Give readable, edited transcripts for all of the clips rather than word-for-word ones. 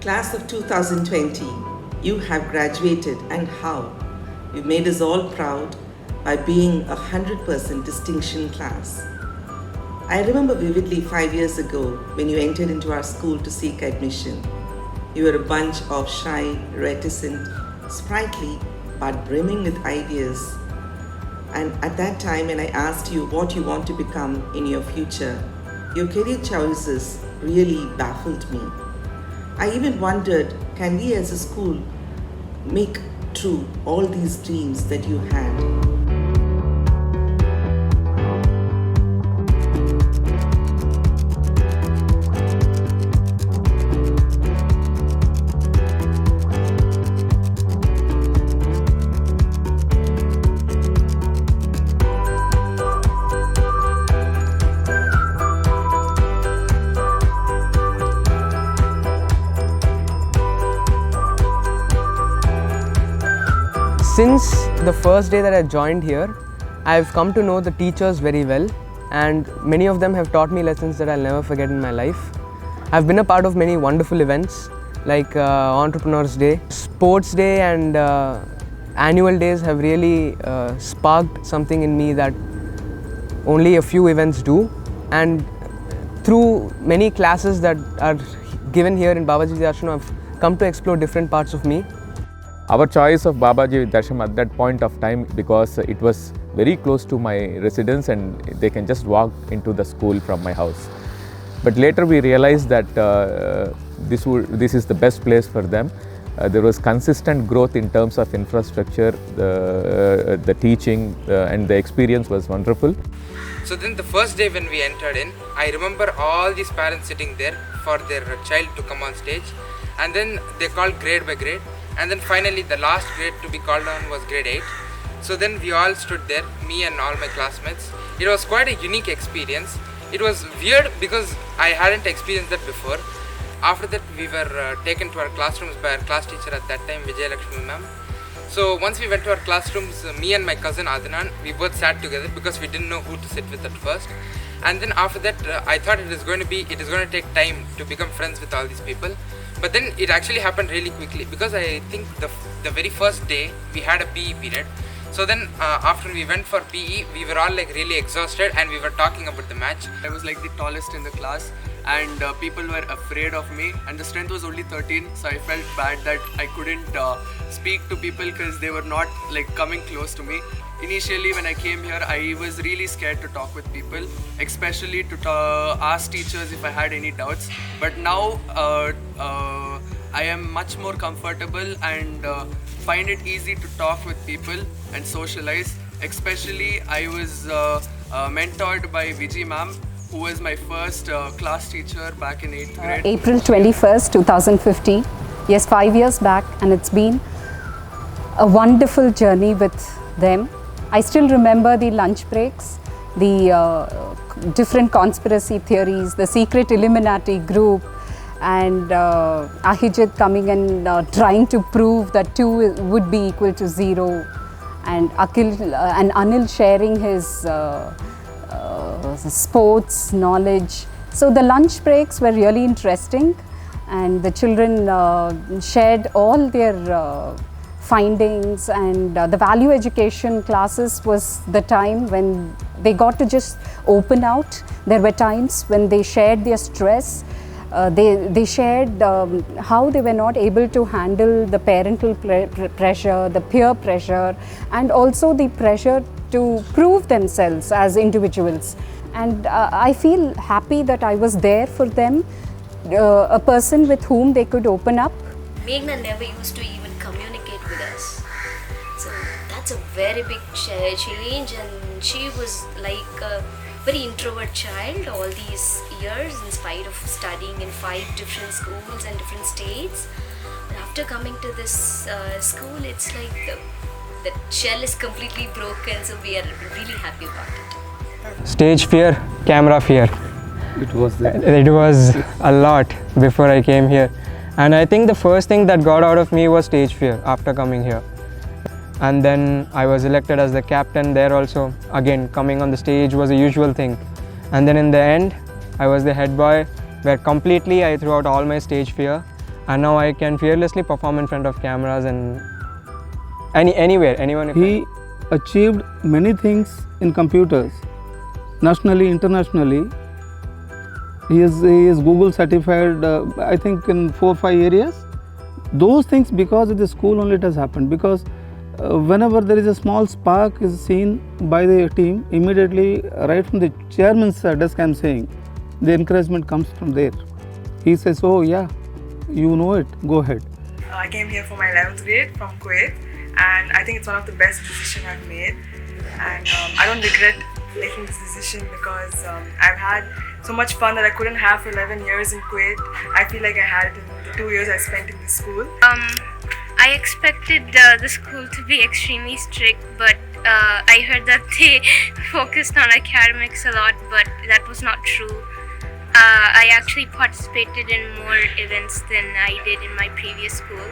Class of 2020, you have graduated, and how? You made us all proud by being a 100% distinction class. I remember vividly 5 years ago when you entered into our school to seek admission. You were a bunch of shy, reticent, sprightly, but brimming with ideas. And at that time, when I asked you what you want to become in your future, your career choices really baffled me. I even wondered, can we as a school make true all these dreams that you had? Since the first day that I joined here, I've come to know the teachers very well, and many of them have taught me lessons that I'll never forget in my life. I've been a part of many wonderful events like Entrepreneurs Day, Sports Day and annual days have really sparked something in me that only a few events do, and through many classes that are given here in Babaji Vidhyashram, I've come to explore different parts of me. Our choice of Babaji Vidhyashram at that point of time, because it was very close to my residence and they can just walk into the school from my house. But later we realized that this is the best place for them. There was consistent growth in terms of infrastructure, the teaching, and the experience was wonderful. So then the first day when we entered in, I remember all these parents sitting there for their child to come on stage, and then they called grade by grade. And then finally the last grade to be called on was grade 8. So then we all stood there, me and all my classmates. It was quite a unique experience. It was weird because I hadn't experienced that before. After that we were taken to our classrooms by our class teacher at that time, Vidhyashram ma'am. So once we went to our classrooms, me and my cousin Adnan, we both sat together because we didn't know who to sit with at first. And then after that I thought it is going to take time to become friends with all these people. But then it actually happened really quickly because I think the very first day we had a PE period. So then after we went for PE, we were all like really exhausted and we were talking about the match. I was like the tallest in the class, and people were afraid of me, and the strength was only 13, so I felt bad that I couldn't speak to people because they were not like coming close to me. Initially when I came here, I was really scared to talk with people, especially to ask teachers if I had any doubts. But now I am much more comfortable and find it easy to talk with people and socialize. Especially I was mentored by Viji ma'am, who was my first class teacher back in 8th grade. April 21st, 2015. Yes, 5 years back, and it's been a wonderful journey with them. I still remember the lunch breaks, the different conspiracy theories, the secret Illuminati group, and Ahijit coming and trying to prove that 2 would be equal to 0, and Anil sharing his sports knowledge. So the lunch breaks were really interesting, and the children shared all their findings, and the value education classes was the time when they got to just open out. There were times when they shared their stress. They shared how they were not able to handle the parental pressure, the peer pressure, and also the pressure to prove themselves as individuals. And I feel happy that I was there for them, a person with whom they could open up. Meghna never used to even communicate with us. So that's a very big change, and she was like a very introvert child all these years in spite of studying in 5 different schools and different states. But after coming to this school, it's like the shell is completely broken, so we are really happy about it. Stage fear, camera fear. It was a lot before I came here, and I think the first thing that got out of me was stage fear after coming here. And then I was elected as the captain there also. Again, coming on the stage was a usual thing. And then in the end, I was the head boy, where completely I threw out all my stage fear. and now I can fearlessly perform in front of cameras and anywhere, anyone. He achieved many things in computers, nationally, internationally. He is Google certified, I think in 4 or 5 areas. Those things because of the school only it has happened, because whenever there is a small spark is seen by the team, immediately right from the chairman's desk I am saying, the encouragement comes from there. He says, oh yeah, you know it, go ahead. I came here for my 11th grade from Kuwait, and I think it's one of the best decisions I've made, and I don't regret making this decision because I've had so much fun that I couldn't have for 11 years in Kuwait. I feel like I had it in the 2 years I spent in this school. I expected the school to be extremely strict, but I heard that they focused on academics a lot, but that was not true. I actually participated in more events than I did in my previous school,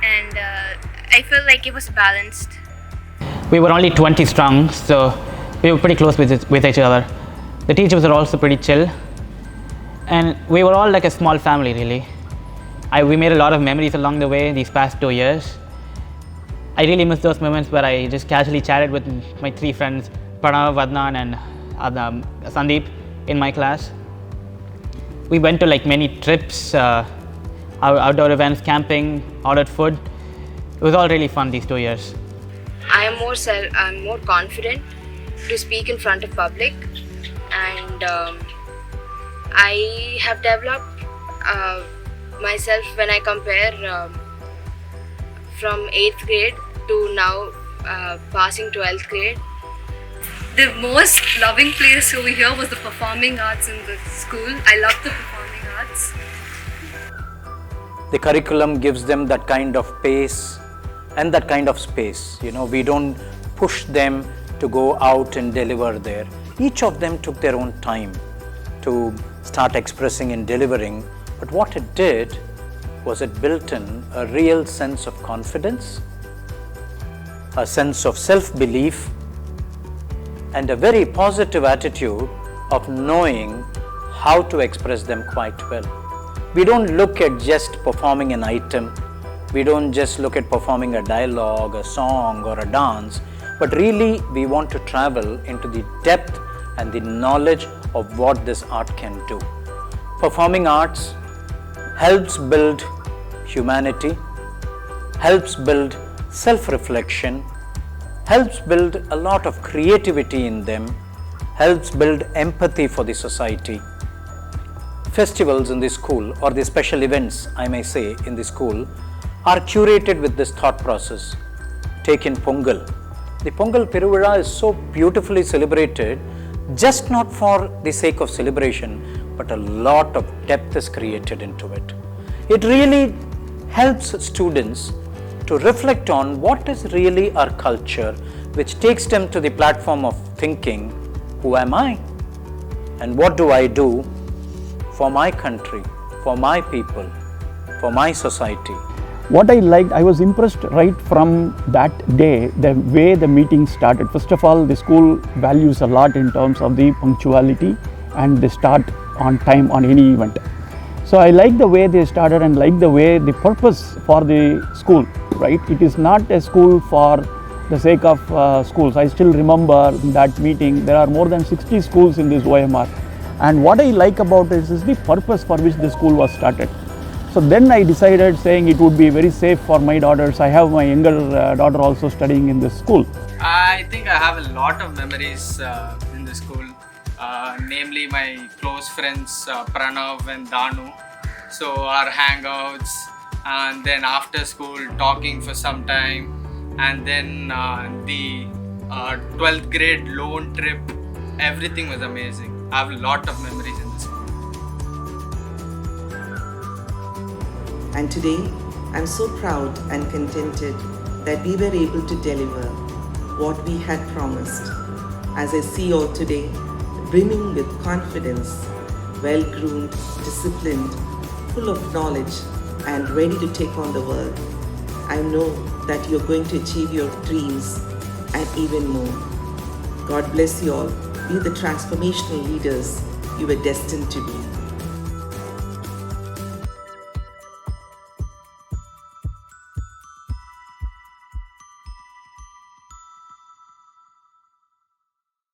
and I felt like it was balanced. We were only 20 strong, so we were pretty close with each other. The teachers were also pretty chill, and we were all like a small family really. We made a lot of memories along the way these past 2 years. I really miss those moments where I just casually chatted with my 3 friends, Pranav, Adnan and Sandeep in my class. We went to like many trips, outdoor events, camping, ordered food. It was all really fun these 2 years. I'm more confident to speak in front of public, and I have developed myself when I compare from 8th grade to now passing 12th grade. The most loving place over here was the performing arts in the school. I love the performing arts. The curriculum gives them that kind of pace and that kind of space. You know, we don't push them to go out and deliver there. Each of them took their own time to start expressing and delivering, but what it did was it built in a real sense of confidence, a sense of self-belief, and a very positive attitude of knowing how to express them quite well. We don't look at just performing an item, we don't just look at performing a dialogue, a song or a dance, but really we want to travel into the depth and the knowledge of what this art can do. Performing arts helps build humanity, helps build self-reflection, helps build a lot of creativity in them, helps build empathy for the society. Festivals in the school, or the special events, I may say, in the school, are curated with this thought process. Take in Pongal. The Pongal Peruvizha is so beautifully celebrated, just not for the sake of celebration, but a lot of depth is created into it. It really helps students to reflect on what is really our culture, which takes them to the platform of thinking, who am I? And what do I do for my country, for my people, for my society? What I liked, I was impressed right from that day, the way the meeting started. First of all, the school values a lot in terms of the punctuality and they start on time on any event. So I like the way they started and like the way the purpose for the school, right? It is not a school for the sake of schools. I still remember that meeting, there are more than 60 schools in this OMR. And what I like about it is the purpose for which the school was started. So then I decided saying it would be very safe for my daughters. I have my younger daughter also studying in this school. I think I have a lot of memories in the school, namely my close friends Pranav and Danu. So our hangouts, and then after school talking for some time, and then the 12th grade lone trip, everything was amazing. I have a lot of memories in the school. And today, I'm so proud and contented that we were able to deliver what we had promised. As I see you all today, brimming with confidence, well-groomed, disciplined, full of knowledge, and ready to take on the world, I know that you're going to achieve your dreams and even more. God bless you all. Be the transformational leaders you were destined to be.